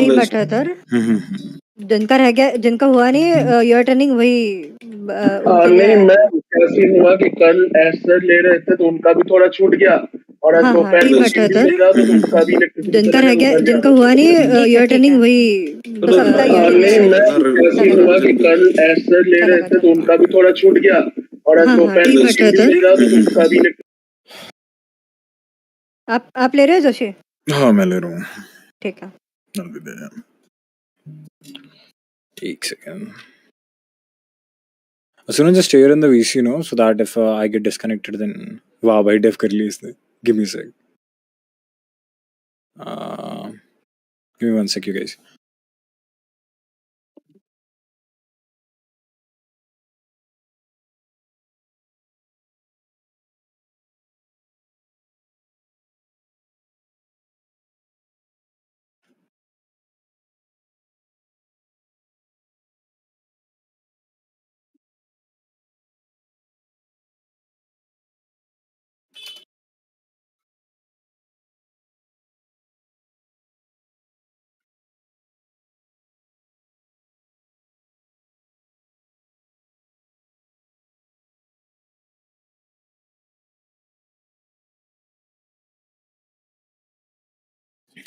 नहीं बैठा सर, जिनका रह गया, जिनका हुआ नहीं, ईयर टर्निंग वही उनके लिए नहीं, आया मैं था। कैसे हुआ कि कल एस्टर ले रहे थे तो उनका भी थोड़ा छूट गया और आज हाँ हाँ दोपहर ठीक में बैठा सीधी सर, मिल रहा तो उनका भी इलेक्ट्रिसिटी जिनका चला रह गया, गया, वो भर जिनका गया। हुआ नहीं, ईयर टर्निंग वही चलो, बस उनका हाँ, ईयर नहीं, टर्निंग मैं आया। कैसे हुआ कि कल एस्टर ले रहे थे तो उनका भी थोड़ा छूट गया और आज हाँ हाँ दोपहर ठीक में बैठा सीधी सर, मिल रहा तो उनका भी आप ले रहे हो जोशी? हाँ मैं ले रहा हूँ। ठीक है, एक सेकंड। सुनो, just stay here in the VC, so that if I get disconnected, then वाह भाई डेफ कर ली इसने. Give me a sec. Give me 1 sec, you guys.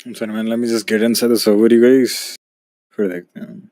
I'm sorry, man. Let me just get inside the server, you guys. फिर देखते हैं.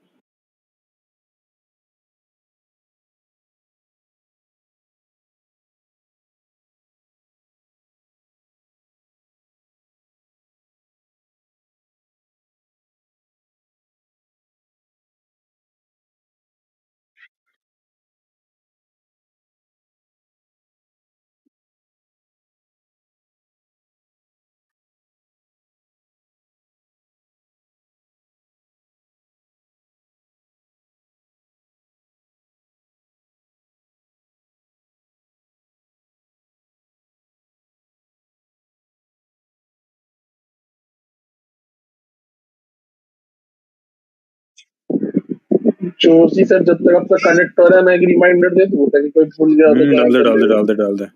Joshi sir जब तक आपका कनेक्ट हो रहा है मैं एक रिमाइंडर दे दूं ताकि कोई भूल गया तो डाल दे ज्वाइन कर डाल दे लेगा। डाल दे डाल दे.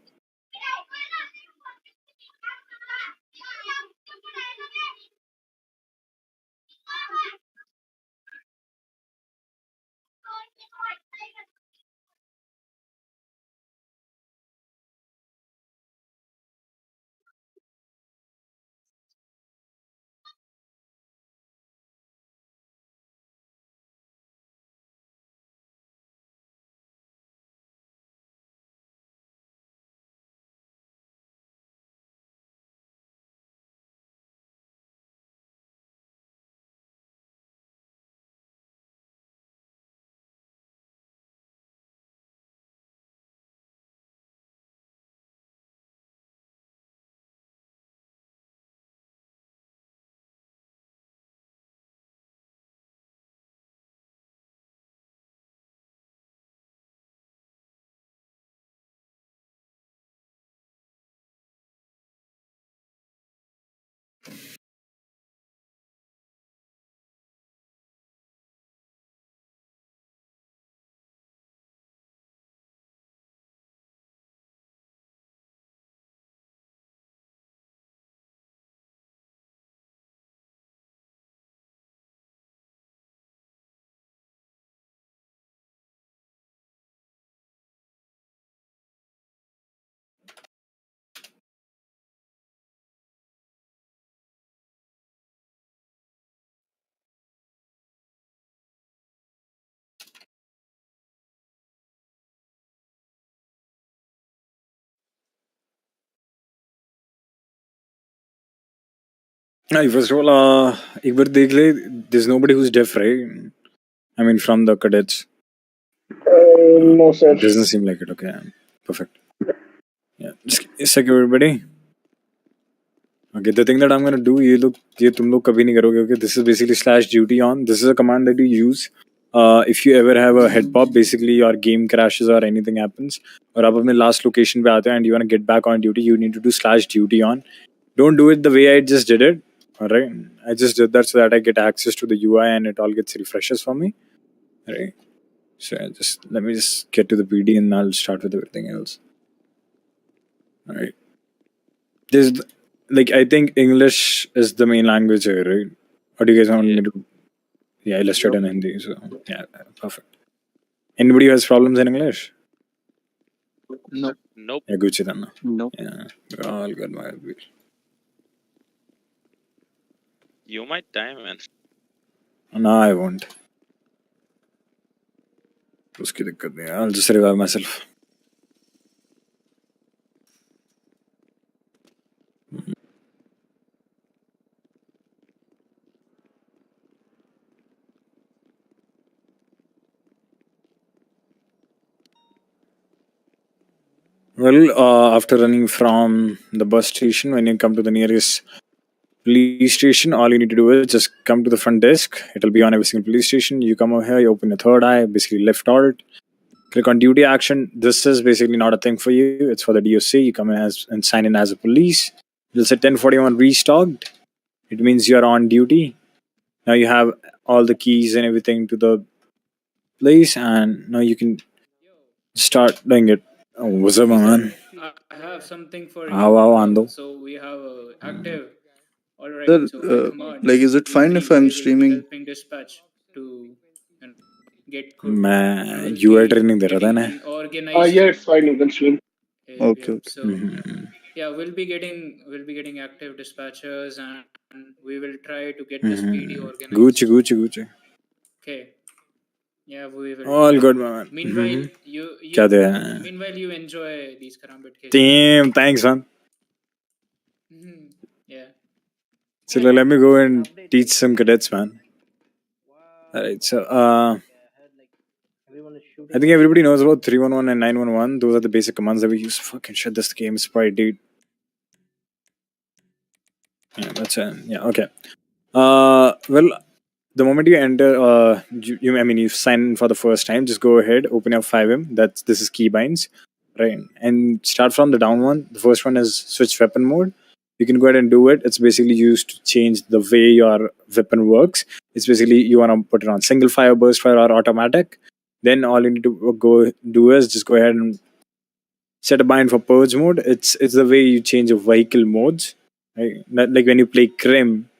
First of all, एक बार देख ले. There's nobody who's deaf, right? I mean, from the cadets. No sir. Doesn't seem like it. Okay, perfect. Yeah, just a second, everybody. Okay, the thing that I'm gonna do, ये तुम लोग कभी नहीं करोगे. Okay, this is basically /duty on. This is a command that you use if you ever have a head pop. Basically, your game crashes or anything happens, और आप अपने last location पे आते हो and you wanna get back on duty, you need to do /duty on. Don't do it the way I just did it. All right, I just did that so that I get access to the UI and it all gets refreshes for me. All right, so let me just get to the PD and I'll start with everything else. All right, there's I think English is the main language here, right? Or do you guys want me Yeah. to illustrate in Hindi? So yeah, perfect. Anybody who has problems in English? No. Nope. Yeah, Gucci then. No. Yeah, all good, my good. You might die, man. No, I won't. उसकी दिक्कत नहीं है. I'll just revive myself. Well, after running from the bus station, when you come to the nearest police station, all you need to do is just come to the front desk. It'll be on every single police station. You come over here, you open your third eye, basically left alt, click on duty action. This is basically not a thing for you. It's for the DOC. You come in as and sign in as a police. It'll say 1041 restocked. It means you're on duty. Now you have all the keys and everything to the place, and now you can start doing it. Oh, what's up, man? I have something for you. How Ando? So we have active. All right. Sir, So come on. like, is it fine if I'm streaming? Helping dispatch to get good. मैं UA training दे रहा था ना. Organized. Yeah, it's fine. You can stream. Okay. So yeah, we'll be getting active dispatchers, and we will try to get this PD organized. Gucci. Okay. Yeah, we will. All good, man. Meanwhile, क्या दे? Meanwhile, you enjoy these karambit cases. Damn, thanks, man. Yeah. So let me go and teach some cadets, man. Alright, so I think everybody knows about 311 and 911. Those are the basic commands that we use. Fucking shit, this game is Sprite, dude. Yeah, that's it. Yeah, okay. Well, the moment you enter, you sign in for the first time, just go ahead, open your 5M. This is keybinds, right? And start from the down one. The first one is switch weapon mode. You can go ahead and do it. It's basically used to change the way your weapon works. It's basically you want to put it on single fire, burst fire, or automatic. Then all you need to go do is just go ahead and set a bind for purge mode. It's the way you change your vehicle modes. Right? Not like when you play Crim,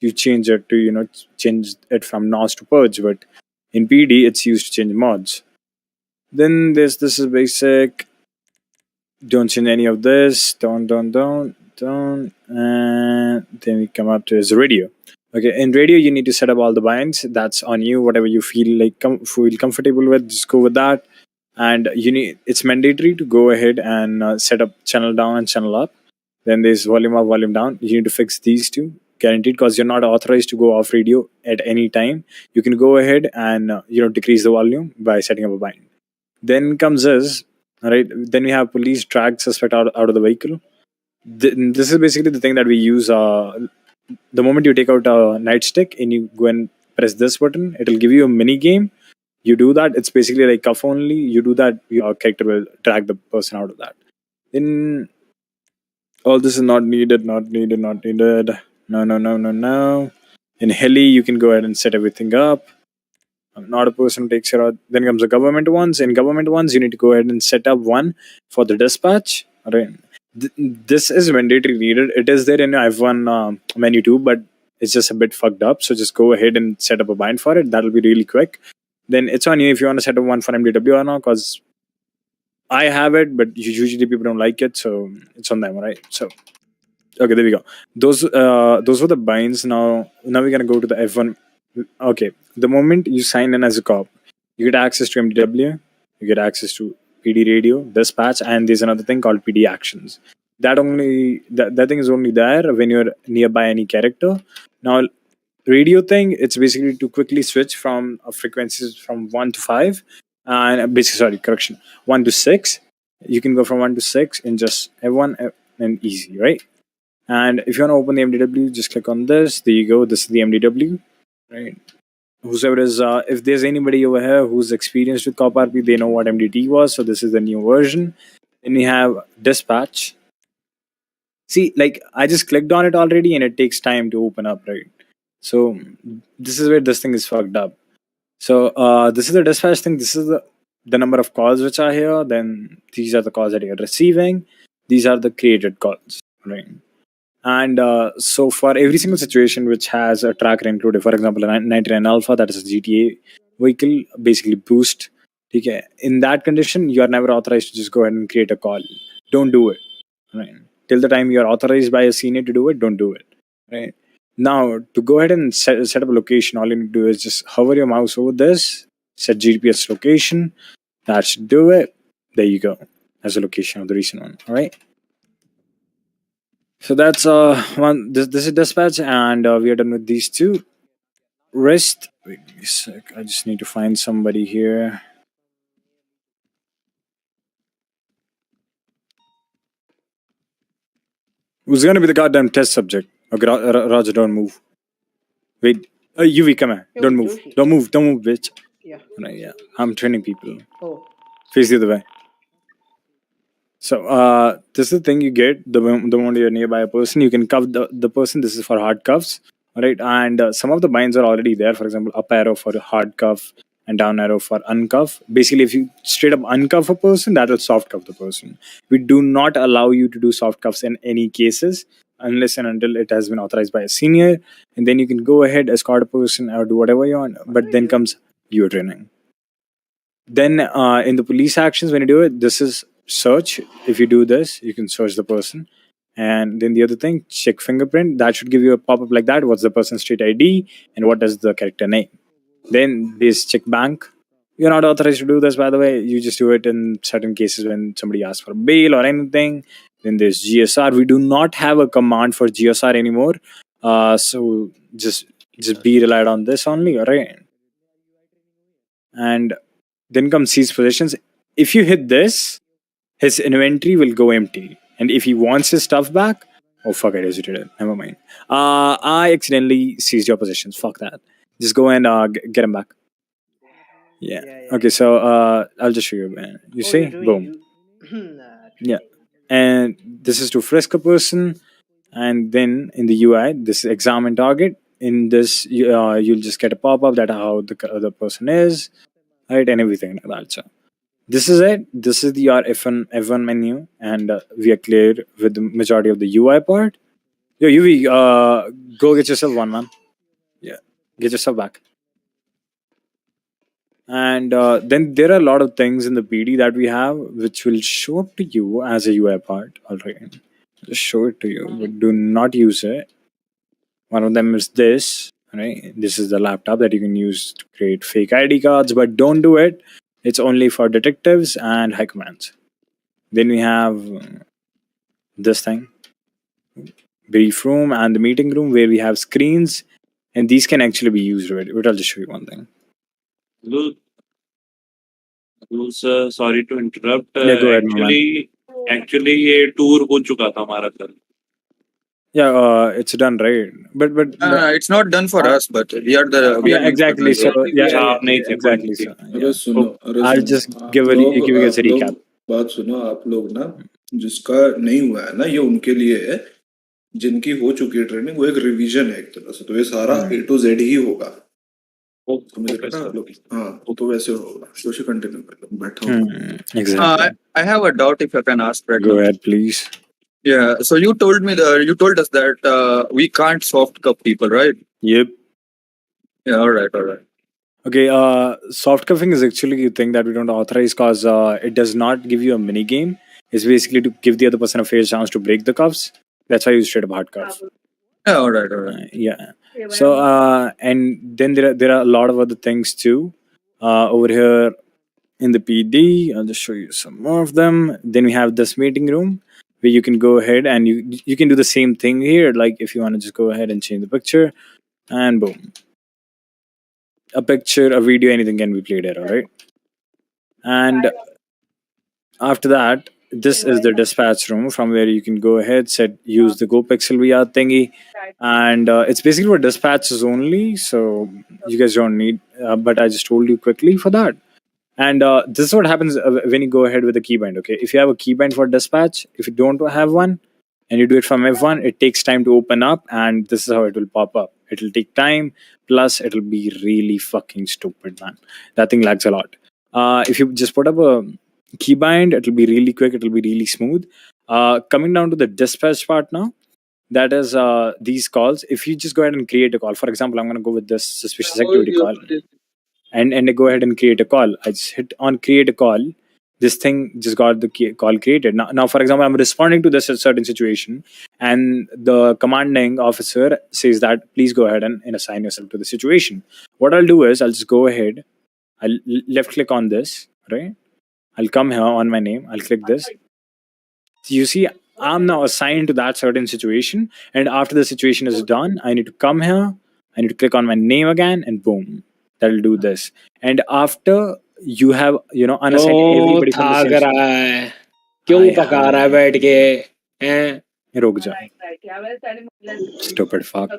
you change it to change it from NOS to purge, but in PD it's used to change mods. Then this is basic. Don't change any of this. Don't, and then we come up to is radio. Okay, in radio you need to set up all the binds. That's on you. Whatever you feel like feel comfortable with, just go with that. And it's mandatory to go ahead and set up channel down and channel up. Then there's volume up, volume down. You need to fix these two, guaranteed, because you're not authorized to go off radio at any time. You can go ahead and decrease the volume by setting up a bind. Then comes this. All right. Then we have police drag suspect out of the vehicle. This is basically the thing that we use. The moment you take out a nightstick and you go and press this button, it'll give you a mini game. You do that. It's basically like cuff only. You do that, your character will drag the person out of that. Then all this is not needed. No. In heli, you can go ahead and set everything up. I'm not a person who takes care of. Then comes the government ones. In government ones, you need to go ahead and set up one for the dispatch. Right. This is mandatory needed. It is there in I've1 menu too, but it's just a bit fucked up. So just go ahead and set up a bind for it. That'll be really quick. Then it's on you if you want to set up one for MDW or not, because I have it, but usually people don't like it, so it's on them, right? So, okay, there we go. Those were the binds. Now we're gonna go to the F1. Okay, the moment you sign in as a cop, you get access to MDW, you get access to PD radio, dispatch, and there's another thing called PD actions. That thing is only there when you're nearby any character. Now, radio thing, it's basically to quickly switch from frequencies from 1 to 5 and basically 1 to 6. You can go from 1 to 6 in just F1 and easy, right? And if you want to open the MDW, just click on this. There you go. This is the MDW, right? Whoever is if there's anybody over here who's experienced with cop RP, they know what MDT was, so this is the new version. Then we have dispatch. See, like I just clicked on it already and it takes time to open up, right? So this is where this thing is fucked up. So this is the dispatch thing. This is the number of calls which are here. Then these are the calls that you're receiving. These are the created calls, right? And so for every single situation which has a tracker included, for example, a 99 Alpha, that is a GTA vehicle, basically boost. Okay. In that condition, you are never authorized to just go ahead and create a call. Don't do it. Right. Till the time you are authorized by a senior to do it, don't do it. Right. Now, to go ahead and set up a location, all you need to do is just hover your mouse over this, set GPS location. That should do it. There you go. As a location of the recent one. All right. So that's one. This is dispatch, and we are done with these two. Rest. Wait a sec. I just need to find somebody here. Who's gonna be the goddamn test subject? Okay, Roger, don't move. Wait. UV, come here. Don't move. Don't move. Don't move, bitch. Yeah. Right, yeah. I'm training people. Oh. Face the other way. So this is the thing you get the moment you're nearby a person. You can cuff the person. This is for hard cuffs. All right. And some of the binds are already there. For example, up arrow for hard cuff and down arrow for uncuff. Basically, if you straight up uncuff a person, that will soft cuff the person. We do not allow you to do soft cuffs in any cases unless and until it has been authorized by a senior. And then you can go ahead, escort a person or do whatever you want. But then comes your training. Then in the police actions, when you do it, this is search. If you do this, you can search the person. And then the other thing, check fingerprint. That should give you a pop-up like that. What's the person's street ID and what is the character name? Then this check bank. You're not authorized to do this, by the way. You just do it in certain cases when somebody asks for bail or anything. Then there's GSR. We do not have a command for GSR anymore. So just be relied on this only, all right? And then comes seize possessions. If you hit this, his inventory will go empty. And if he wants his stuff back, oh fuck, I exited it. Never mind. I accidentally seized your possessions. Fuck that. Just go and get him back. Yeah. Okay, so I'll just show you, man. You see? Boom. Yeah. And this is to frisk a person. And then in the UI, this is examine target. In this, you'll just get a pop-up that how the other person is. Right, and everything like that. So this is it. This is the F1 menu, and we are clear with the majority of the UI part. Yo, UV, go get yourself one, man. Yeah, get yourself back. And then there are a lot of things in the PD that we have, which will show up to you as a UI part. All right, just show it to you, but do not use it. One of them is this. Right, this is the laptop that you can use to create fake ID cards, but don't do it. It's only for detectives and high commands. Then we have this thing, brief room and the meeting room where we have screens, and these can actually be used. Right, but I'll just show you one thing. Sir, sorry to interrupt. Yeah, go ahead, man. Actually, ये tour हो चुका था हमारा कल. Yeah, it's done, right? But it's not done for us, but we are the. yeah, exactly. So yeah, exactly. So yeah. I'll just give you guys a recap. बात सुनो, आप लोग ना जिसका नहीं हुआ है ना, ये उनके लिए है. जिनकी हो चुकी है ट्रेनिंग, वो एक रिवीजन है एक तरह से. तो ये सारा A to Z ही होगा. हाँ, तो वैसे होगा. तो उसे कंटिन्यू कर लो. बैठो. Exactly. I have a doubt if I can ask right Go now. ahead, please. Yeah, so you told us that we can't soft cuff people, right? Yep. Yeah, all right. Okay, soft cuffing is actually a thing that we don't authorize because it does not give you a mini game. It's basically to give the other person a fair chance to break the cuffs. That's why you straight up hard cuff. Yeah, all right. Yeah. So and then there are a lot of other things too. Over here in the PD, I'll just show you some more of them. Then we have this meeting room where you can go ahead and you can do the same thing here. Like if you want to just go ahead and change the picture, and boom. A picture, a video, anything can be played here, all right? And after that, this is the dispatch room from where you can go ahead, use the Go Pixel VR thingy. And it's basically for dispatches only, so you guys don't need, but I just told you quickly for that. And this is what happens when you go ahead with a keybind, okay? If you have a keybind for dispatch, if you don't have one, and you do it from F1, it takes time to open up, and this is how it will pop up. It'll take time, plus it'll be really fucking stupid, man. That thing lags a lot. If you just put up a keybind, it'll be really quick, it'll be really smooth. Coming down to the dispatch part now, that is these calls. If you just go ahead and create a call, for example, I'm going to go with this suspicious activity call, and I go ahead and create a call. I just hit on create a call. This thing just got the call created. Now, for example, I'm responding to this certain situation, and the commanding officer says that please go ahead and assign yourself to the situation. What I'll do is I'll just go ahead. I'll left click on this, right? I'll come here on my name. I'll click this. So you see, I'm now assigned to that certain situation, and after the situation is done, I need to come here. I need to click on my name again, and boom, that'll do this. And after you have, unassigned everybody from the थाक same. रहा है क्यों हाय पका रहा है हाय, बैठ के हैं रुक जा, stupid fuck.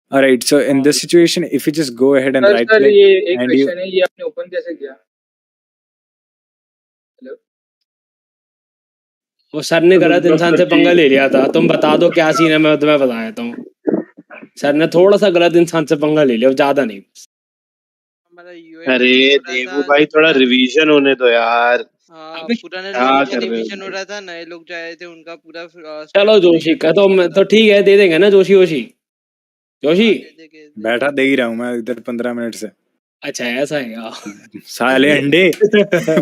All right, so in this situation, if you just go ahead and right sir click ये एक and you क्वेश्चन है, ये आपने ओपन कैसे किया? हेलो वो सर ने गलत इंसान से पंगा ले लिया था तुम बता दो क्या सीन है मैं तुम्हें बता देता हूँ सर ने थोड़ा सा गलत इंसान से पंगा ले लिया ज्यादा नहीं अरे देवू भाई थोड़ा रिवीजन होने दो यार अबे पुराने लोगों का रिवीजन हो रहा था नए लोग जो आए थे उनका पूरा चलो जोशी का तो ठीक है दे देंगे ना जोशी जोशी बैठा दे ही रहा हूँ मैं इधर 15 मिनट से। अच्छा ऐसा है क्या साले अंडे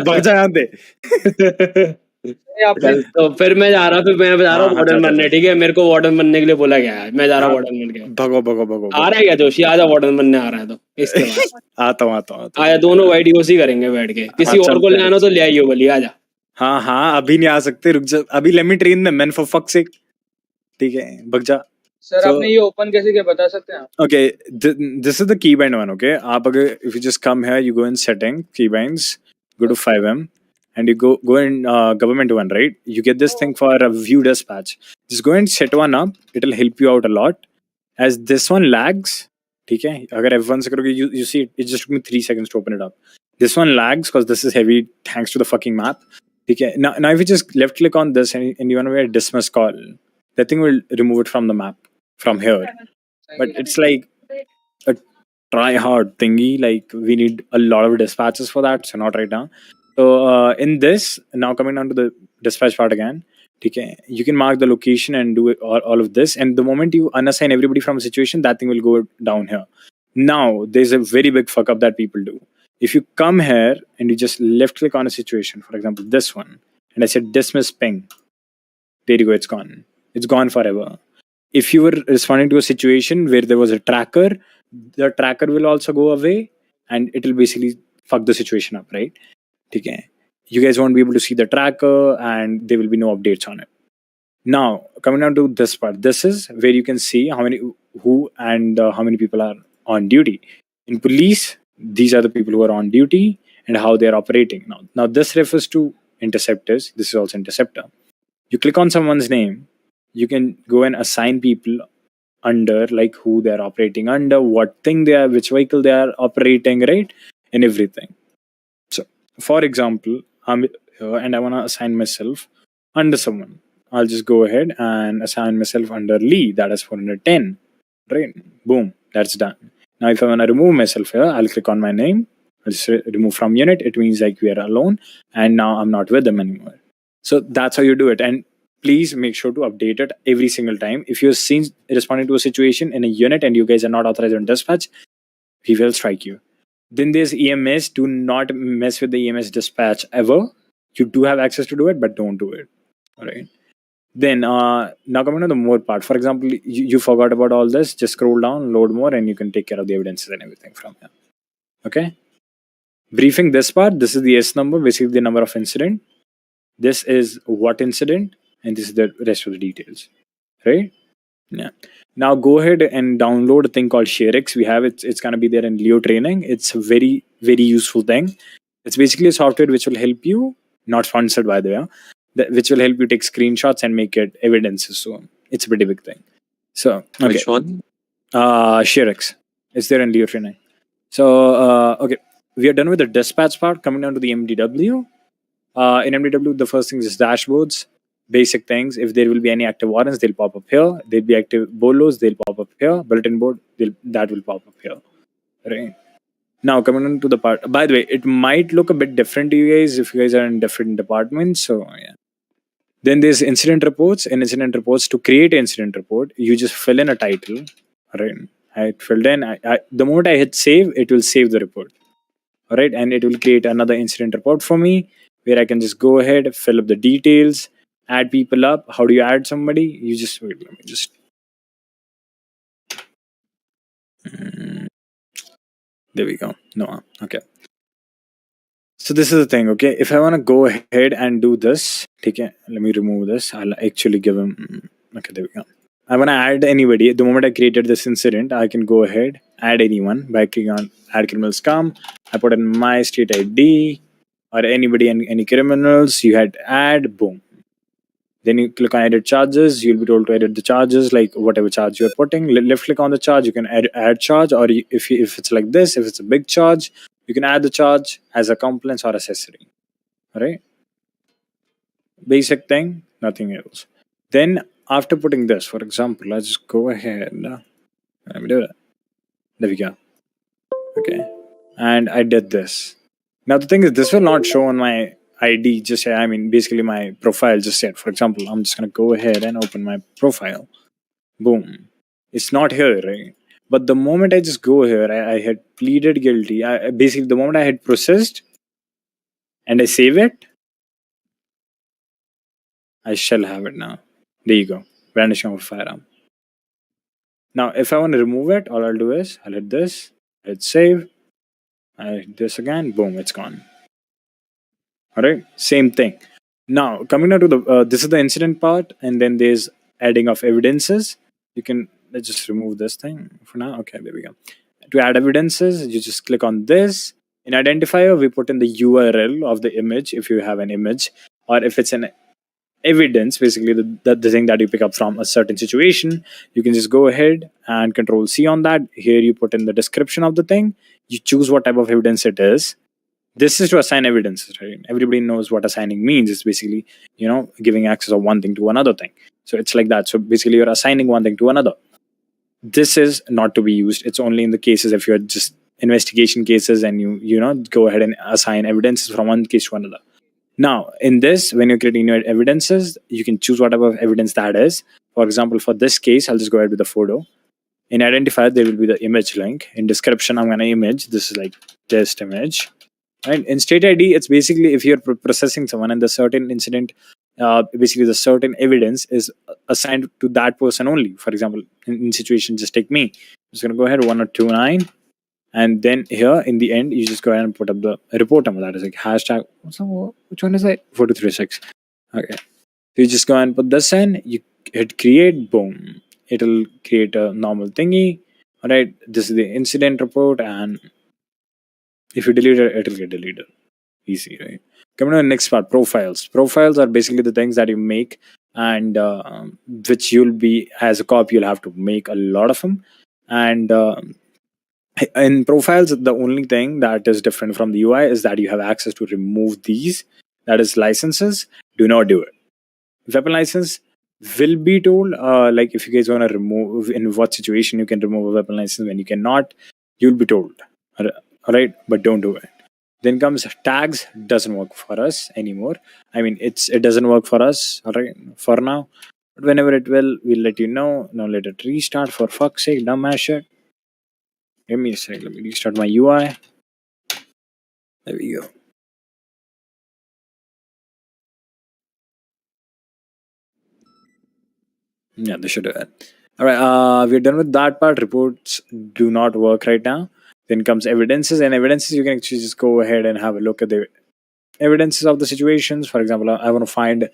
भाग जा यहाँ से। कल तो फिर मैं जा रहा हूँ वार्डन बनने ठीक है मेरे को वार्डन बनने के लिए बोला गया है मैं जा रहा हूँ वार्डन बन के भगो आ रहा है क्या जोशी आजा वार्डन बनने आ रहा है तो इसके बाद आता हूँ आया दोनों वाईडीओसी करेंगे बैठ के किसी और को ले आना तो ले आइयो बोली आजा हाँ अभी नहीं आ सकते रुक जा अभी let me train them man for fuck sake ठीक है भग जा। सर आपने ये ओपन कैसे किया बता सकते हैं आप? Okay, this is the keybind one. Okay, आप अगर if you just come here, you go in setting keybinds, go to 5M, and you go in government one, right? You get this thing for a view dispatch. Just go and set one up. It'll help you out a lot. As this one lags, ठीक है? अगर F1 से करोगे, you see it just took me 3 seconds to open it up. This one lags because this is heavy thanks to the fucking map. ठीक है? Now if you just left click on this and you want to dismiss call, that thing will remove it from the map. From here, but it's like a try hard thingy. Like we need a lot of dispatches for that, so not right now. So in this, now coming down to the dispatch part again, okay, you can mark the location and do all of this. And the moment you unassign everybody from a situation, that thing will go down here. Now there's a very big fuck up that people do. If you come here and you just left click on a situation, for example this one, and I said dismiss ping, there you go, it's gone. It's gone forever. If you were responding to a situation where there was a tracker, the tracker will also go away and it will basically fuck the situation up, right? Okay. You guys won't be able to see the tracker and there will be no updates on it. Now, coming down to this part, this is where you can see who and how many people are on duty. In police, these are the people who are on duty and how they are operating. Now this refers to interceptors. This is also interceptor. You click on someone's name, you can go and assign people under like who they're operating under, what thing they are, which vehicle they are operating, right? And everything. So, for example, I'm here and I want to assign myself under someone. I'll just go ahead and assign myself under Lee, that is 410, right? Boom, that's done. Now, if I want to remove myself here, I'll click on my name. I'll just remove from unit. It means like we are alone and now I'm not with them anymore. So that's how you do it. And please make sure to update it every single time. If you're seen responding to a situation in a unit and you guys are not authorized on dispatch, he will strike you. Then there's EMS. Do not mess with the EMS dispatch ever. You do have access to do it, but don't do it. All right. Then now coming to the more part. For example, you forgot about all this. Just scroll down, load more, and you can take care of the evidences and everything from here. Okay. Briefing this part. This is the S number, basically the number of incident. This is what incident. And this is the rest of the details, right? Yeah. Now go ahead and download a thing called ShareX. We have it. It's gonna be there in Leo training. It's a very, very useful thing. It's basically a software which will help you, not sponsored by the way, which will help you take screenshots and make it evidences. So it's a pretty big thing. So okay. Which one? ShareX. It's there in Leo training. So okay, we are done with the dispatch part. Coming down to the MDW. In MDW, the first thing is dashboards. Basic things. If there will be any active warrants, they'll pop up here. There'll be active bolos, they'll pop up here. Bulletin board, that will pop up here. Right. Now coming on to the part. By the way, it might look a bit different to you guys if you guys are in different departments. So yeah. Then there's incident reports. In incident reports, to create an incident report, you just fill in a title. Right? I filled in. The moment I hit save, it will save the report. All right, and it will create another incident report for me where I can just go ahead, fill up the details, add people up. How do you add somebody? You just wait. Let me just. There we go. No, okay. So this is the thing, okay? If I want to go ahead and do this, okay, let me remove this. I'll actually give him. Okay, there we go. I want to add anybody. The moment I created this incident, I can go ahead, add anyone by clicking on add criminal scum. I put in my state ID or anybody and any criminals. You had add, boom. Then you click on edit charges. You'll be told to edit the charges, like whatever charge you're putting. Left click on the charge. You can add charge, or if it's like this, if it's a big charge, you can add the charge as a compliance or accessory. All right. Basic thing, nothing else. Then after putting this, for example, let's just go ahead. Let me do it. There we go. Okay. And I did this. Now the thing is, this will not show on my ID just yet. I mean, basically my profile just yet. For example, I'm just going to go ahead and open my profile. Boom. It's not here, right? But the moment I just go here, I had pleaded guilty. Basically, the moment I had processed and I save it, I shall have it now. There you go. Brandishing of a firearm. Now, if I want to remove it, all I'll do is I'll hit this, hit save, I hit this again, boom, it's gone. All right, same thing. Now, coming down to the this is the incident part, and then there's adding of evidences. You can let's just remove this thing for now. Okay, there we go. To add evidences, you just click on this. In identifier, we put in the URL of the image if you have an image, or if it's an evidence, basically the thing that you pick up from a certain situation. You can just go ahead and control C on that. Here you put in the description of the thing. You choose what type of evidence it is. This is to assign evidences, right? Everybody knows what assigning means. It's basically, giving access of one thing to another thing. So it's like that. So basically you're assigning one thing to another. This is not to be used. It's only in the cases if you're just investigation cases and you go ahead and assign evidences from one case to another. Now, in this, when you're creating new evidences, you can choose whatever evidence that is. For example, for this case, I'll just go ahead with the photo. In identifier, there will be the image link. In description, I'm going to image. This is like test image. Right? In state ID, it's basically if you're processing someone and the certain incident, basically the certain evidence is assigned to that person only. For example, in situation, just take me. I'm just going to go ahead 1029. And then here in the end, you just go ahead and put up the report number. That is like hashtag. Which one is that? 4236. Okay. So you just go and put this in. You hit create. Boom. It'll create a normal thingy. All right. This is the incident report. And if you delete it, it'll get deleted. Easy, right? Coming to the next part, profiles. Profiles are basically the things that you make and which you'll be, as a cop, you'll have to make a lot of them. And in profiles, the only thing that is different from the UI is that you have access to remove these. That is licenses. Do not do it. Weapon license will be told, like if you guys want to remove, in what situation you can remove a weapon license, when you cannot, you'll be told. All right, but don't do it. Then comes tags. Doesn't work for us anymore. I mean, it doesn't work for us. All right, for now. But whenever it will, we'll let you know. Now let it restart. For fuck's sake, dumbass shit. Give me a sec. Let me restart my UI. There we go. Yeah, they should do it. All right, we're done with that part. Reports do not work right now. Then comes evidences, and evidences you can actually just go ahead and have a look at the evidences of the situations. For example, I want to find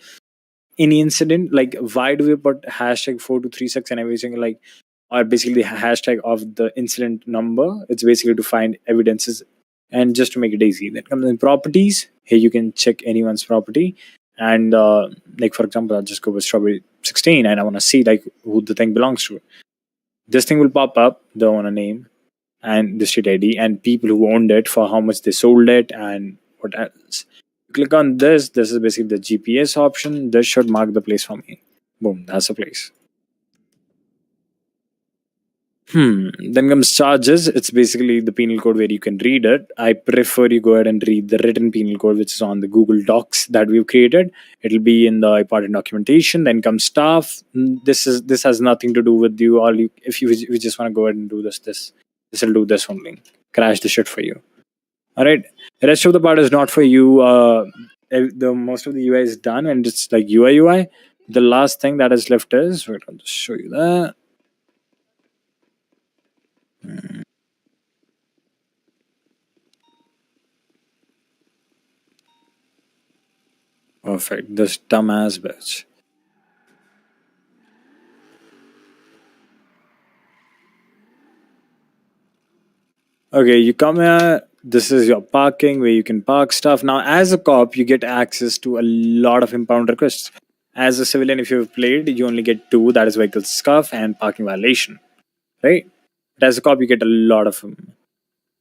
any incident. Like, why do we put hashtag 4236 and everything? Like, or basically the hashtag of the incident number. It's basically to find evidences and just to make it easy. Then comes in properties. Here you can check anyone's property. And like, for example, I'll just go with strawberry 16 and I want to see like who the thing belongs to. This thing will pop up, the owner name and the street ID and people who owned it, for how much they sold it and what else. Click on this. This is basically the GPS option. This should mark the place for me. Boom, that's the place. Then comes charges. It's basically the penal code where you can read it. I prefer you go ahead and read the written penal code, which is on the Google Docs that we've created. It'll be in the important documentation. Then comes staff. This has nothing to do with you. If you just want to go ahead and do this will do this only. Crash the shit for you. All right. The rest of the part is not for you. The most of the UI is done, and it's like UI. The last thing that is left is wait. I'll just show you that. Perfect. This dumbass bitch. Okay, you come here. This is your parking where you can park stuff. Now, as a cop, you get access to a lot of impound requests. As a civilian, if you've played, you only get 2. That is vehicle scuff and parking violation. Right? But as a cop, you get a lot of them.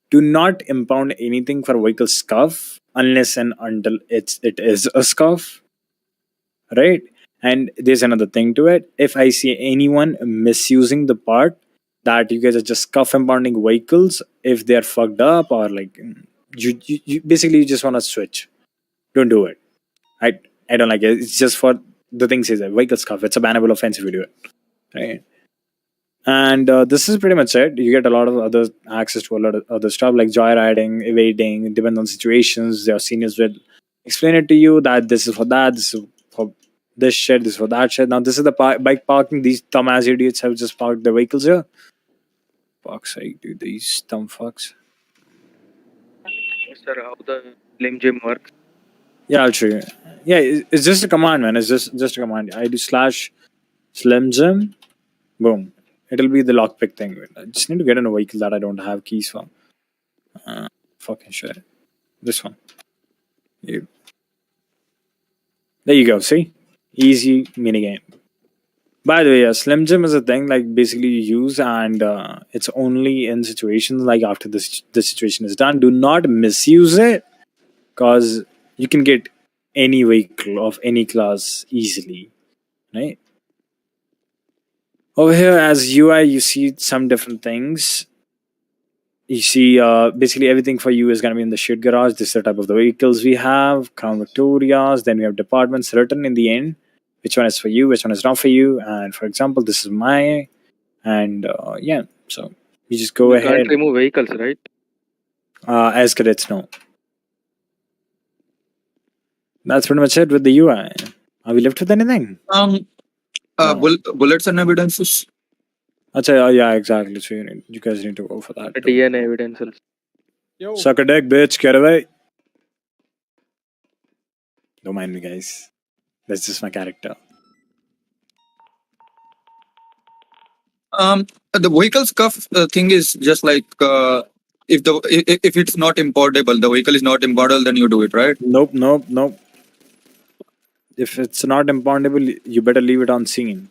Do not impound anything for vehicle scuff unless and until it is a scuff. Right? And there's another thing to it. If I see anyone misusing the part that you guys are just scuff impounding vehicles, if they're fucked up or like you basically you just want to switch, don't do it. I don't like it. It's just for the thing says that vehicle scuff. It's a bannable offense if you do it, right? And this is pretty much it. You get a lot of other access to a lot of other stuff like joyriding, evading, depends on situations. Your seniors will explain it to you that this is for that, this is for this shit, this is for that shit. Now this is the bike parking. These dumbass idiots have just parked their vehicles here. Fuck's sake, dude, these dumb fucks. Sir, how the Slim Jim works? Yeah, I'll show you. Yeah, it's just a command, man. It's just a command. I do / Slim Jim. Boom. It'll be the lockpick thing. I just need to get in a vehicle that I don't have keys for. Fucking shit. This one. You. There you go. See? Easy minigame. By the way, yeah, Slim Jim is a thing like basically you use, and it's only in situations like after the situation is done. Do not misuse it, because you can get any vehicle of any class easily, right? Over here, as UI, you see some different things. You see, basically everything for you is going to be in the shit garage. This is the type of the vehicles we have. Crown Victorias. Then we have departments written in the end. Which one is for you? Which one is not for you? And for example, this is my. And yeah, so you just go ahead. Can't remove vehicles, right? As cadets, no. That's pretty much it with the UI. Are we left with anything? Bullets and evidences. Achha, yeah, exactly. So you guys need to go for that. DNA evidences. Suck a dick, bitch. Get away. Don't mind me, guys. That's just my character. The vehicle scuff thing is just like if it's not importable, the vehicle is not importable, then you do it, right? Nope. If it's not impoundable, you better leave it on scene.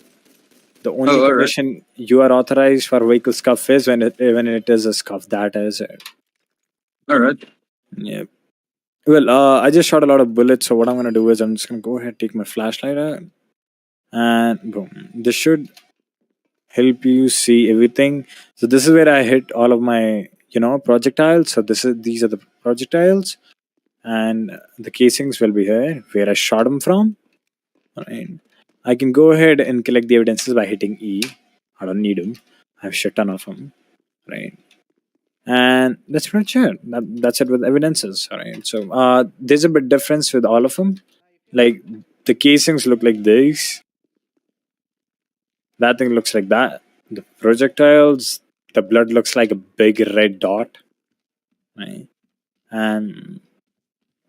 The only condition you are authorized for vehicle scuff is when it is a scuff. That is it. All right. Yeah. Well, I just shot a lot of bullets, so what I'm gonna do is I'm just gonna go ahead, take my flashlight out, and boom. This should help you see everything. So this is where I hit all of my, projectiles. So these are the projectiles, and the casings will be here where I shot them from. Alright. I can go ahead and collect the evidences by hitting E. I don't need them. I have shit ton of them. Right. And that's pretty much it. That's it with evidences. Alright. So there's a bit difference with all of them. Like the casings look like this. That thing looks like that. The projectiles, the blood looks like a big red dot. Right. And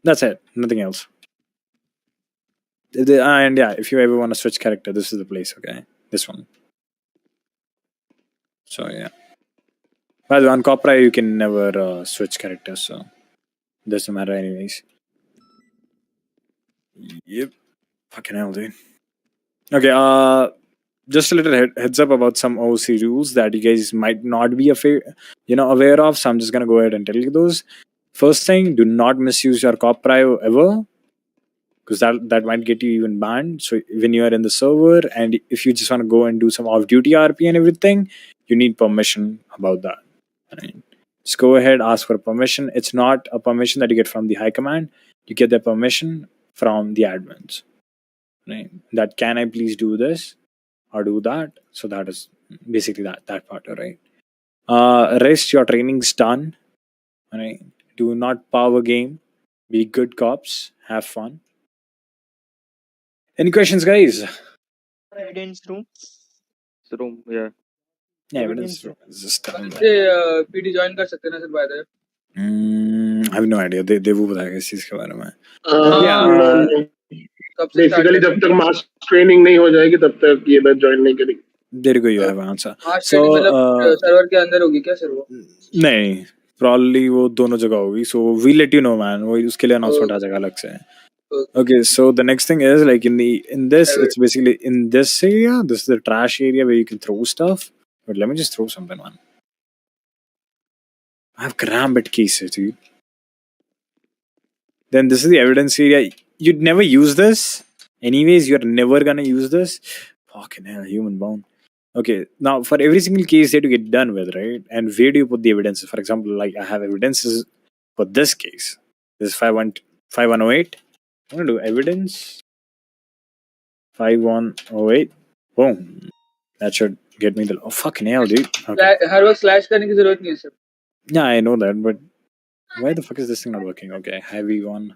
that's it. Nothing else. And yeah, if you ever want to switch character, this is the place, okay? This one. So yeah. By the way, on Copra, you can never switch characters, so doesn't matter anyways. Yep. Fucking hell, dude. Okay, just a little heads up about some OC rules that you guys might not be aware of, so I'm just gonna go ahead and tell you those. First thing, do not misuse your cop prio ever, because that might get you even banned. So when you are in the server and if you just want to go and do some off-duty RP and everything, you need permission about that. Right? Just go ahead, ask for permission. It's not a permission that you get from the high command. You get the permission from the admins. Right? That can I please do this or do that? So that is basically that part, right? Rest, your training's done. Right? Do not power game. Be good cops. Have fun. Any questions, guys? Evidence room. Room, yeah. Yeah, evidence room is just down there. से PD join कर सकते हैं ना sir by the I have no idea. they वो बताएगा इस चीज के बारे में. बेसिकली जब तक मास ट्रेनिंग नहीं हो जाएगी तब तक ये बैच ज्वाइन नहीं करेगी. There you go. You have an answer. Mass training मतलब सर्वर के अंदर होगी क्या सर वो? नहीं, probably वो दोनों जगह होगी. So we let you know, man. वो उसके लिए announcement आ जाएगा अलग से. Okay, so the next thing is like in this, it's basically in this area. This is the trash area where you can throw stuff. But let me just throw something, man. I have Karambit cases, dude. Then this is the evidence area. You'd never use this. Anyways, you're never gonna use this. Fucking hell, human bound. Okay, now for every single case that you get done with, right? And where do you put the evidences? For example, like I have evidences for this case. This is 5108. I'm gonna do evidence 5108. Boom. That should get me the. Oh fucking hell, dude. Okay. हर वक्त slash करने की जरूरत नहीं है sir. Yeah, I know that, but why the fuck is this thing not working? Okay, heavy one.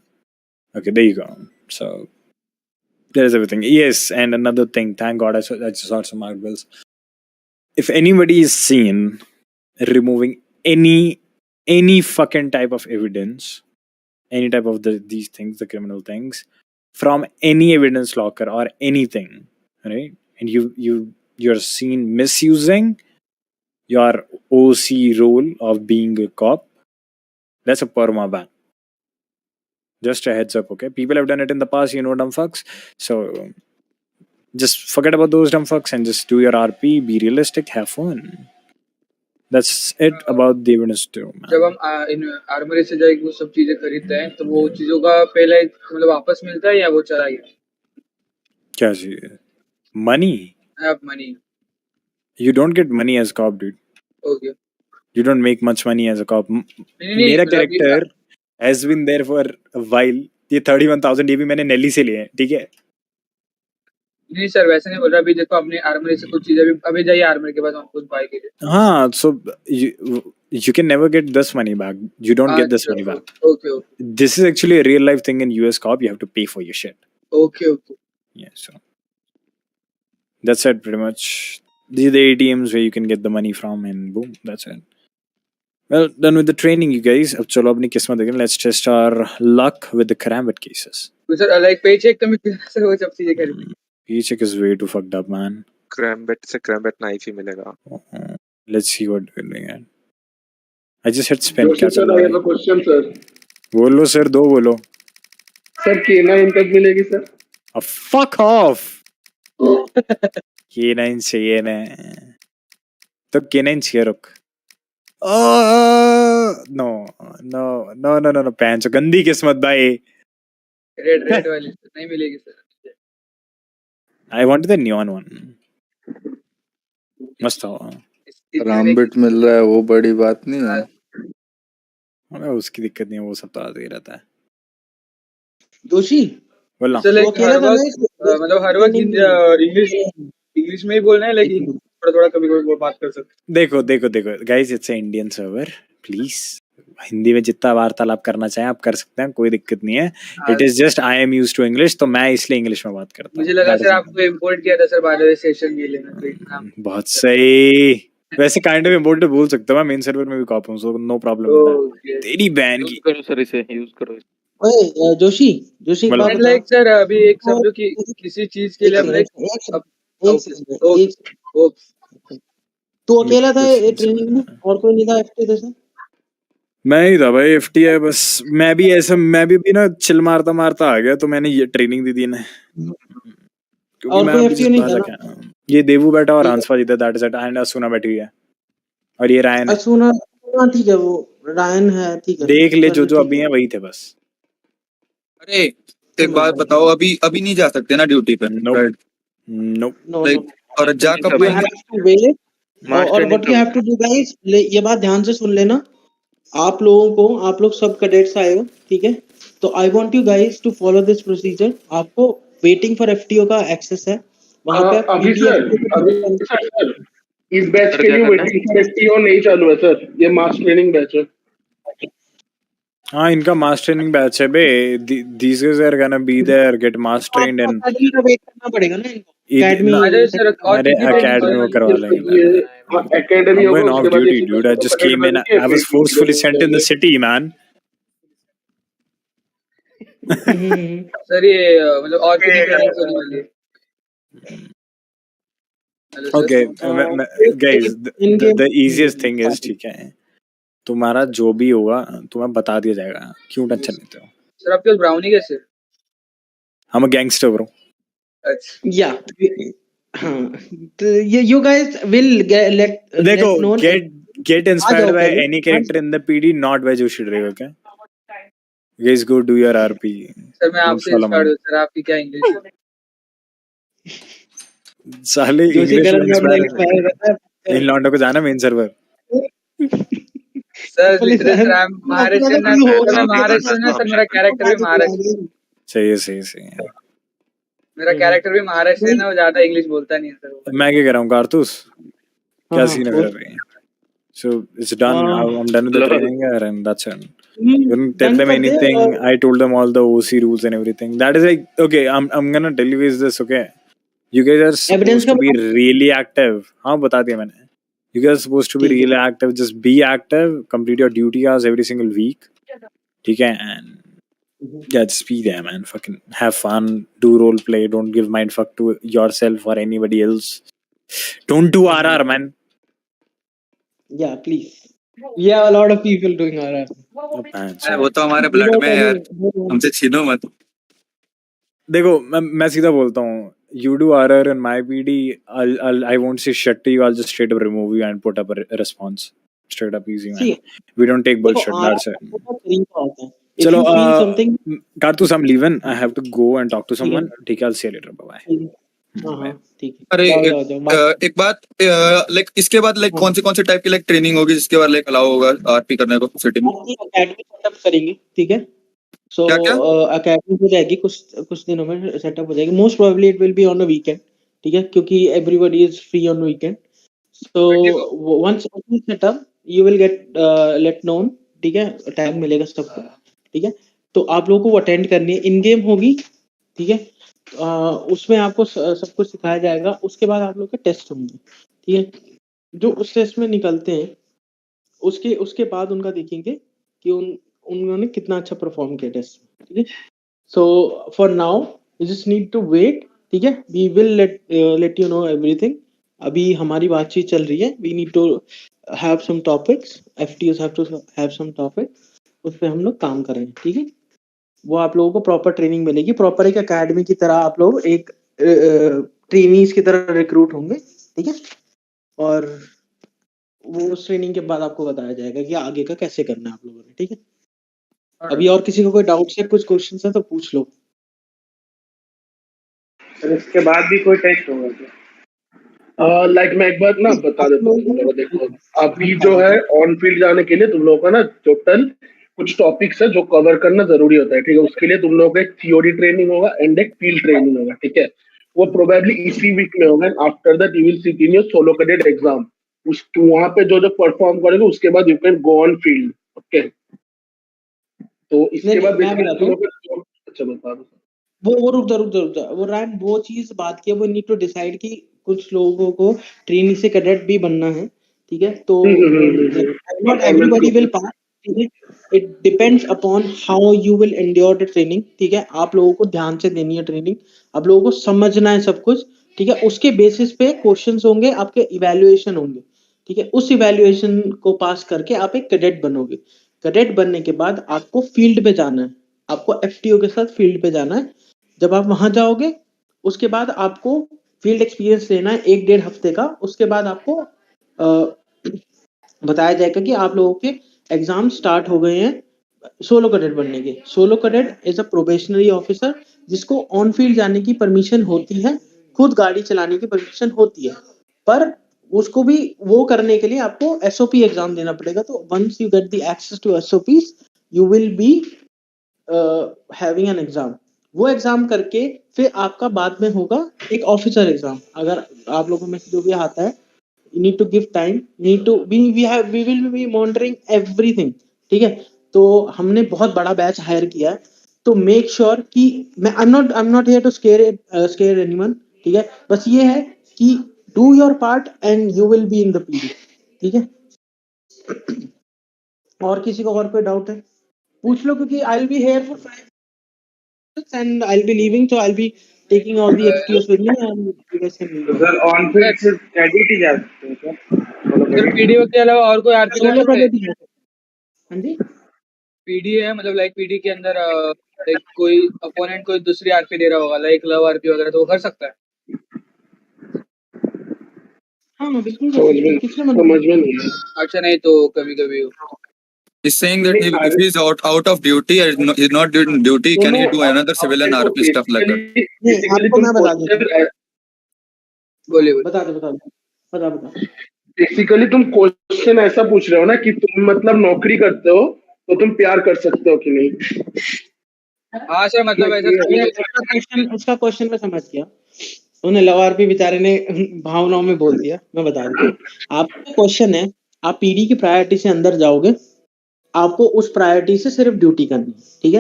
Okay, there you go. So there's everything. Yes, and another thing. Thank God I just saw some marked bills. If anybody is seen removing any fucking type of evidence, any type of these things, the criminal things, from any evidence locker or anything, right? And you're seen misusing your OC role of being a cop, that's a perma ban. Just a heads up, okay? People have done it in the past, dumb fucks. So just forget about those dumb fucks and just do your RP, be realistic, have fun. That's it about the evidence too, man. जब हम इन armoury से जाके वो सब चीजें खरीदते हैं तो वो चीजों का पहले मतलब वापस मिलता है या वो चला गया? क्या चाहिए? Money? I have money. You don't get money as cop, dude. Okay. You don't make much money as a cop. नहीं, मेरा मतलब character has been there for a while. ये 31,000 ये भी मैंने नेली से लिए हैं, ठीक है? नहीं सर वैसे नहीं बोल रहा. अभी देखो अपने आर्मरी से कुछ चीजें अभी जाइए आर्मरी के पास हम कुछ बाय कीजिए. हाँ, so you can never get this money back. You don't get this money back. Okay. This is actually a real life thing in US cop. You have to pay for your shit. Okay. Yeah, so that's it pretty much. These are the ATMs where you can get the money from, and boom, that's it. Well, done with the training, you guys. अब चलो अपनी किस्मत देखें. Let's test our luck with the Karambit cases. तो sir like paycheck तो मैं sir वो सब चीजें खरीद. Paycheck is way too fucked up, man. Karambit से Karambit knife ही मिलेगा. Let's see what we're doing at. I just hit spin. क्या sir, चल I रहा have है? a question, sir. बोलो सर, दो बोलो. Sir, K9 तक मिलेगी sir? Fuck off. K9 चाहिए ना. तो K9 चाहिए रुक. No. पैंच गंदी किस्मत भाई. रेड वाली नहीं मिलेगी sir. I wanted the neon one. मस्त था. रामबिट मिल रहा है वो बड़ी बात नहीं है. अबे उसकी दिक्कत नहीं है, वो सब तो आते ही रहता है. दोषी बोलना. मतलब हर वक्त इंग्लिश में ही बोलना है लेकिन थोड़ा कभी कोई बात कर सकते. देखो guys, it's a Indian server. Please Hindi में जितना वार्तालाप करना चाहें आप कर सकते हैं, कोई दिक्कत नहीं है. It is just I am used to English, तो मैं इसलिए इंग्लिश में बात करता हूं. मुझे लगा सर आपको इंपोर्ट किया था सर बाय सेशन के लिए. बहुत सही. वैसे काइंड ऑफ इंपोर्टेड बोल सकता हूं. मैं मेन सर्वर में भी कॉप हूं, सो नो प्रॉब्लम. तेरी बहन की. करो सर, इसे यूज करो. ओए जोशी लाइक सर अभी एक समझो कि किसी चीज के लिए हम तू अकेला था ट्रेनिंग में और कोई नहीं था एफटी जैसा? मैं ही था भाई. एफटी है बस. मैं भी ना चिल मारता आ गया, तो मैंने ये ट्रेनिंग दी ने. और कोई एफटी नहीं था. ये देवू बैठा और आंसफा जीता, दैट इज इट. एंड असुना बैठी है और ये रायन है. असुना ठीक है, वो रायन है ठीक है. देख ले जो अभी हैं वही थे बस. अरे एक बात बताओ, अभी नहीं जा सकते ना ड्यूटी पे? नो. और जा कब और what you have to do guys, ये बात ध्यान से सुन लेना, आप लोग सब कैडेट्स आए हो, ठीक है, तो I want you guys to follow this procedure. आपको वेटिंग फॉर एफटीओ का एक्सेस है, वहां पे आप अभी सर इस बैच के लिए वेटिंग फॉर एफटीओ नहीं चालू है सर, ये मास ट्रेनिंग बैच है। हाँ, इनका मास ट्रेनिंग बैच है बे। These guys are gonna be there, get mass trained and academy का वेट करना पड़ेगा ना इनको, एकेडमी अरे academy वो करवा लेंगे। एकेडमी I'm होगा, going उसके off बाद duty, dude. I just came in. I was forcefully sent in the city, man. Sir ये मतलब और कितनी ट्रेनिंग होने वाली है? Okay, guys, the easiest thing is, ठीक है, तुम्हारा जो भी होगा तुम्हें बता दिया जाएगा, क्यों टेंशन लेते हो? सर आपके ब्राउनी कैसे? I'm a gangster, bro. Yeah, you guys will देखो, let known. get inspired by any character in the PD, not by Joshi Ray, okay? You guys go do your RP. Sir मैं आपसे inspired हूं sir, आपकी क्या English है? साले English में inspire इन लौंडों को जाना main server. Sir literally sir I am Maharashtrian ना, मैं महाराष्ट्रियन ना सर, मेरा कैरेक्टर भी महाराष्ट्रियन। सही है। मेरा कैरेक्टर भी महाराष्ट्रियन है, वो ज्यादा इंग्लिश बोलता नहीं है सर। मैं क्या कर रहा हूँ कारतूस, क्या सीन है फिर? So it's done. I'm done with the training and that's it. You didn't tell them anything. I told them all the OC rules and everything. That is like, okay, I'm gonna tell you guys this, okay? You guys are supposed to be really active. हाँ, बता दिया मैंने. You guys are supposed to be really active. Just be active. Complete your duty hours every single week. ठीक है? And yeah, just be there, man. Fucking have fun. Do role play. Don't give mindfuck to yourself or anybody else. Don't do RR, man. Yeah, please. We have a lot of people doing RR. वो तो हमारे blood में है यार, हमसे छीनो मत। देखो, मैं सीधा बोलता हूँ, you do RR in my PD, I won't say shit to you, I'll just straight up remove you and put up a response. Straight up easy, man. We don't take bullshit, that's it. चलो, Karthus, I'm leaving. I have to go and talk to someone. ठीक है, I'll see you later. Bye-bye. ठीक है। अरे एक बात, like इसके बाद लाइक कौन से टाइप की लाइक ट्रेनिंग होगी जिसके बाद लाइक अलाउ होगा आरपी करने को सिटी में? एकेडमी सेटअप करेंगे, ठीक है, सो एकेडमी हो जाएगी कुछ दिनों में, सेटअप हो जाएगी। Most probably it will be on a weekend, ठीक है, क्योंकि everybody is free on weekend. So once setup you will get let known, ठीक है, टाइम मिलेगा सबको, ठीक है। तो आप लोगों को अटेंड करनी है, इन गेम होगी, ठीक है, उसमें आपको सब कुछ सिखाया जाएगा। उसके बाद आप लोग के टेस्ट होंगे, ठीक है, जो उस टेस्ट में निकलते हैं उसके बाद उनका देखेंगे कि उन्होंने कितना अच्छा परफॉर्म किया टेस्ट में, ठीक है। So for now you just need to wait, ठीक है, we will let you know everything. अभी हमारी बातचीत चल रही है, we need to have some topics, FTOs have to have some topics, उस पर हम लोग काम करेंगे, ठीक है। वो आप लोगों को प्रॉपर ट्रेनिंग मिलेगी, प्रॉपर एक एकेडमी की तरह आप लोग एक ट्रेनीज की तरह रिक्रूट होंगे, ठीक है। और वो उस ट्रेनिंग के बाद आपको बताया जाएगा कि आगे का कैसे करना है आप लोगों ने, ठीक है। अभी और किसी को कोई डाउट है, कुछ क्वेश्चन है तो पूछ लो। इसके बाद भी कोई टेस्ट होगा क्या? लाइक मैं एक बार ना बता देता हूँ तुम लोगों, देखो अभी जो है ऑन फील्ड जाने के लिए तुम लोगों का ना टोटल कुछ टॉपिक्स है जो कवर करना जरूरी होता है, ठीक है। उसके लिए तुम लोगों का एक थियोरी ट्रेनिंग होगा एंड एक फील्ड ट्रेनिंग होगा, ठीक है। वो प्रोबेबली इसी वीक में होगा। After that you will sit in your solo cadet exam. उस वहां पे जो परफॉर्म करेगा उसके बाद you can go on field, okay. तो इसके बाद अच्छा बता दो। वो रुक जा वो रैन वो चीज बात की है, वो नीड टू डिसाइड कि कुछ लोगों को ट्रेनिंग से कैडेट भी बनना है, ठीक है। तो नॉट एवरीबॉडी विल पास, ठीक है, it depends upon how you will endure the training, ठीक है। आप लोगों को ध्यान से देनी है ट्रेनिंग, आप लोगों को समझना है सब कुछ, ठीक है। उसके बेसिस पे क्वेश्चंस होंगे, आपके इवैल्यूएशन होंगे, ठीक है। उस इवैल्यूएशन को पास करके आप एक कैडेट बनोगे। कैडेट बनने के बाद आपको फील्ड पे जाना है, आपको एफटीओ के साथ फील्ड पे जाना है। जब आप वहां जाओगे उसके बाद आपको फील्ड एक्सपीरियंस लेना है 1-1.5 हफ्ते का। उसके बाद आपको बताया जाएगा कि आप लोगों के एग्जाम स्टार्ट हो गए हैं सोलो कैडेट बनने के। Solo cadet is a probationary officer जिसको ऑन फील्ड जाने की परमिशन होती है, खुद गाड़ी चलाने की परमिशन होती है, पर उसको भी वो करने के लिए आपको SOP एग्जाम देना पड़ेगा। तो once you get the access to SOPs you will be having an exam. वो एग्जाम करके फिर आपका बाद में होगा एक ऑफिसर एग्जाम। अगर आप लोगों में से जो भी आता है, you need to give time, you need to we will be monitoring everything, ठीक है। तो हमने बहुत बड़ा बैच हायर किया है, तो मेक श्योर कि मैं I'm not here to scare anyone, ठीक है। बस ये है कि do your part and you will be in the PD, ठीक है। और किसी को और कोई डाउट है पूछ लो, क्योंकि I'll be here for 5 minutes and I'll be leaving, so I'll be taking all the FTOs with me and you guys can leave. तो सर ऑन फील्ड सिर्फ कैडेट ही जा सकते हैं सर, मतलब सर कैडेट पीडीओ के अलावा और कोई आरपी कर सोलो सकते हैं? कैडेट ही है। हाँ जी, पीडी है, मतलब लाइक पीडी के अंदर लाइक कोई अपोनेंट कोई दूसरी आरपी दे रहा होगा, लाइक लव आरपी वगैरह, तो वो कर सकता है? हाँ बिल्कुल कर सकते हैं, किसने मना समझ में नहीं आया। अच्छा, नहीं तो कभी कभी He's saying that if he's out of duty or he's not doing duty, can he do another civilian RP stuff like that? नहीं, आपको मैं बता देता हूँ। बोलिए बता बता। बेसिकली तुम क्वेश्चन ऐसा पूछ रहे हो ना कि तुम मतलब नौकरी करते हो तो तुम प्यार कर सकते हो कि नहीं। हाँ सर, मतलब ऐसा उसका क्वेश्चन मैं समझ गया। उन्हें लव आरपी बेचारे ने भावनाओं में बोल दिया। मैं बता देता हूँ, आपका क्वेश्चन है आप पीडी की प्रायोरिटी से अंदर जाओगे, आपको उस प्रायोरिटी से सिर्फ ड्यूटी करनी है, ठीक है।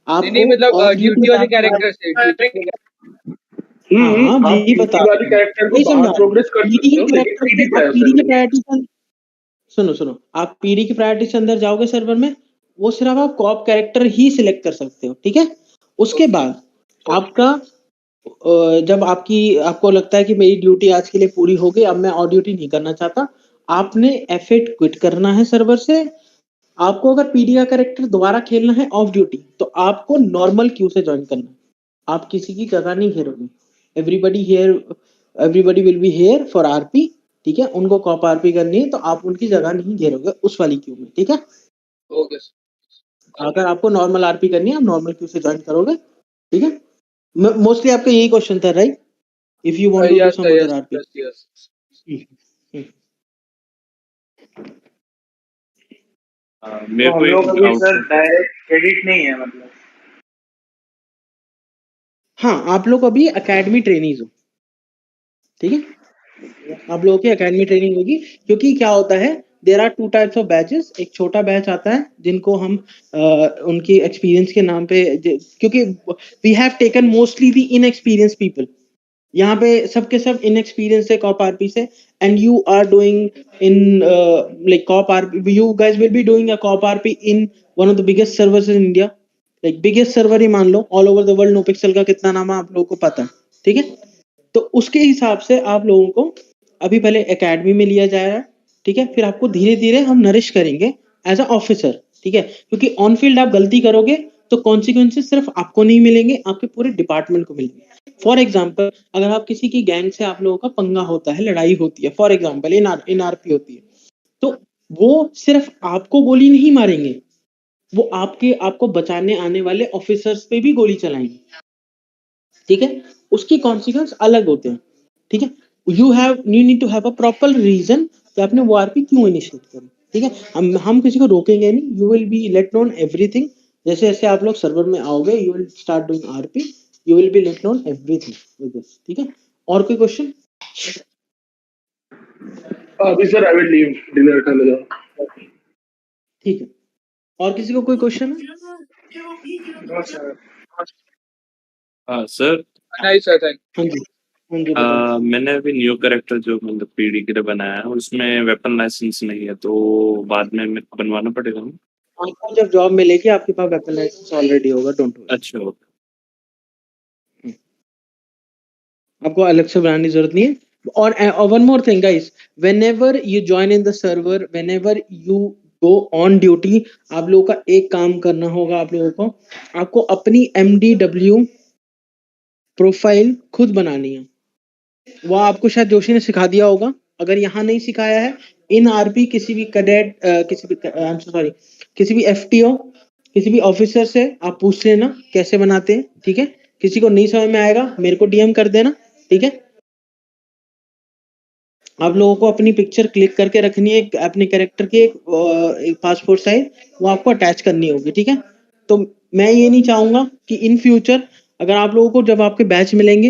आपको नहीं मतलब ड्यूटी वाले कैरेक्टर से हाँ वही बता नहीं समझा। पीडी के कैरेक्टर से आप पीडी की प्रायोरिटी सुनो, आप पीडी की प्रायोरिटी से अंदर जाओगे सर्वर में, वो सिर्फ आप कॉप कैरेक्टर ही सिलेक्ट कर सकते हो, ठीक है। उसके बाद आपका जब आपको लगता है कि मेरी ड्यूटी आज के लिए पूरी हो गई, अब मैं और ड्यूटी नहीं करना चाहता, आपने F8 क्विट करना है सर्वर से। आपको अगर पीडी का कैरेक्टर दोबारा खेलना है ऑफ ड्यूटी, तो आपको नॉर्मल क्यू से ज्वाइन करना है। आप किसी की जगह नहीं घेरोगे। Everybody will be here for RP, ठीक है। उनको कॉप आरपी करनी है तो आप उनकी जगह नहीं घेरोगे उस वाली क्यू में, ठीक है। ओके। अगर आपको नॉर्मल आरपी करनी है, आप नॉर्मल क्यू से ज्वाइन करोगे, ठीक है। मोस्टली आपका यही क्वेश्चन था, right? If you want to do some other RP. मेरे को लोग एक अभी डाउट सर है। डायरेक्ट क्रेडिट नहीं है मतलब। हाँ, आप लोग अभी एकेडमी ट्रेनीज हो, ठीक है। आप लोगों की एकेडमी ट्रेनिंग होगी, क्योंकि क्या होता है, there are 2 types of batches. एक छोटा बैच आता है जिनको हम उनकी एक्सपीरियंस के नाम पे, क्योंकि we have taken mostly the inexperience people, यहाँ पे सबके सब इनएक्सपीरियंस है कॉप आरपी से। And you are doing in like cop RP, you guys will be doing a cop RP in one of the biggest servers in India, like biggest server ही मान लो all over the world. NoPixel का कितना नाम है आप लोगों को पता है, ठीक है। तो उसके हिसाब से आप लोगों को अभी पहले एकेडमी में लिया जाएगा, ठीक है। फिर आपको धीरे धीरे हम नरिश करेंगे एज अ ऑफिसर, ठीक है। क्योंकि ऑन फील्ड आप गलती करोगे तो कॉन्सिक्वेंसेस सिर्फ आपको नहीं मिलेंगे, आपके पूरे डिपार्टमेंट को मिलेंगे। फॉर एग्जाम्पल, अगर आप किसी की गैंग से आप लोगों का पंगा होता है, लड़ाई होती है, फॉर एग्जाम्पल इन आरपी होती है, तो वो सिर्फ आपको गोली नहीं मारेंगे, वो आपको बचाने आने वाले ऑफिसर्स पे भी गोली चलाएंगे, ठीक है। उसकी कॉन्सिक्वेंस अलग होते हैं, ठीक है। You need to have a proper reason कि आपने वो आरपी क्यों इनिशिएट करी, ठीक है। हम किसी को रोकेंगे नहीं, you will be let known everything. जैसे जैसे आप लोग सर्वर में आओगे, you will start doing RP, you will be let known everything with this, ठीक है। और कोई क्वेश्चन? अभी sir I will leave, dinner करने जाओ। ठीक है, और किसी को कोई क्वेश्चन है? हाँ सर। नहीं सर, थैंक। हाँ जी, हाँ जी बताओ। मैंने अभी न्यू कैरेक्टर जो मतलब पीडी के लिए बनाया है उसमें वेपन लाइसेंस नहीं है, तो बाद में मेरे को बनवाना पड़ेगा ना? आपको जब जॉब मिलेगी आपके पास वेपन लाइसेंस ऑलरेडी होगा, डोंट वरी। अच्छा, आपको अलग से बनाने की जरूरत नहीं है। और one more thing guys, whenever you join in the server, whenever you go on duty, आप लोगों का एक काम करना होगा। आपको अपनी MDW प्रोफाइल खुद बनानी है। वो आपको शायद जोशी ने सिखा दिया होगा, अगर यहाँ नहीं सिखाया है, इन आरपी किसी भी कैडेट किसी भी FTO, किसी भी ऑफिसर से आप पूछ लेना कैसे बनाते हैं, ठीक है। किसी को नहीं समझ में आएगा मेरे को DM कर देना, ठीक है। आप लोगों को अपनी पिक्चर क्लिक करके रखनी है, अपने कैरेक्टर की एक पासपोर्ट साइज वो आपको अटैच करनी होगी, ठीक है। तो मैं ये नहीं चाहूंगा कि इन फ्यूचर अगर आप लोगों को जब आपके बैच मिलेंगे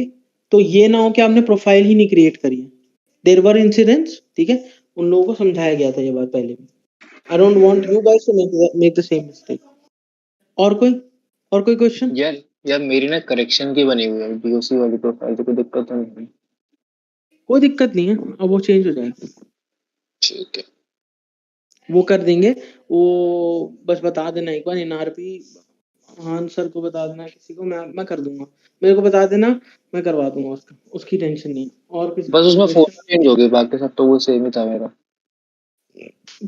तो ये ना हो कि आपने प्रोफाइल ही नहीं क्रिएट करी है। देयर वर इंसिडेंट्स, ठीक है, उन लोगों को समझाया गया था ये बात पहले भी। I don't want you guys to make the same mistake. और कोई क्वेश्चन? यार मेरी ना करेक्शन की बनी हुई है डीओसी वाली प्रोफाइल, तो कोई दिक्कत तो नहीं है? कोई दिक्कत नहीं है, अब वो चेंज हो जाएगी। ठीक है, वो कर देंगे। वो बस बता देना एक बार एनआरपी हाँ सर को बता देना, किसी को मैं कर दूंगा, मेरे को बता देना, मैं करवा दूंगा उसका, उसकी टेंशन नहीं। और किसी बस उसमें question? फोटो चेंज हो गई, बाकी सब तो वो सेम ही था मेरा।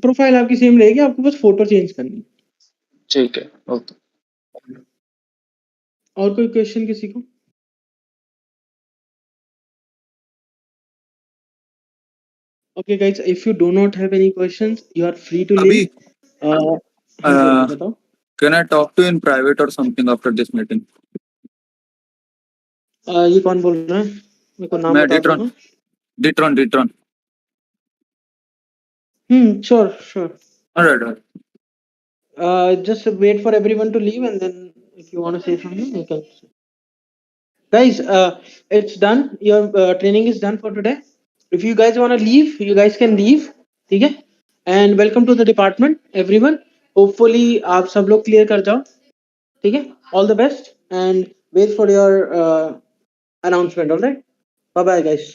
प्रोफाइल आपकी सेम रहेगी, आपको बस फोटो चेंज करनी है। ठीक है, ओके। और कोई क्वेश्चन किसी को? Okay guys, if you do not have any questions, you are free to leave. हाँ जी अभी बताओ। Can I talk to you in private or something after this meeting? ये कौन बोल रहा है? मेरे को नाम मैं बता दो ना। Ditron. Sure. Alright. Just wait for everyone to leave and then if you want to say something, you can say. Guys, it's done. Your training is done for today. If you guys want to leave, you guys can leave. ठीक है? And welcome to the department, everyone. Hopefully आप सब लोग clear कर जाओ. ठीक है? All the best and wait for your announcement. All right? Bye bye, guys.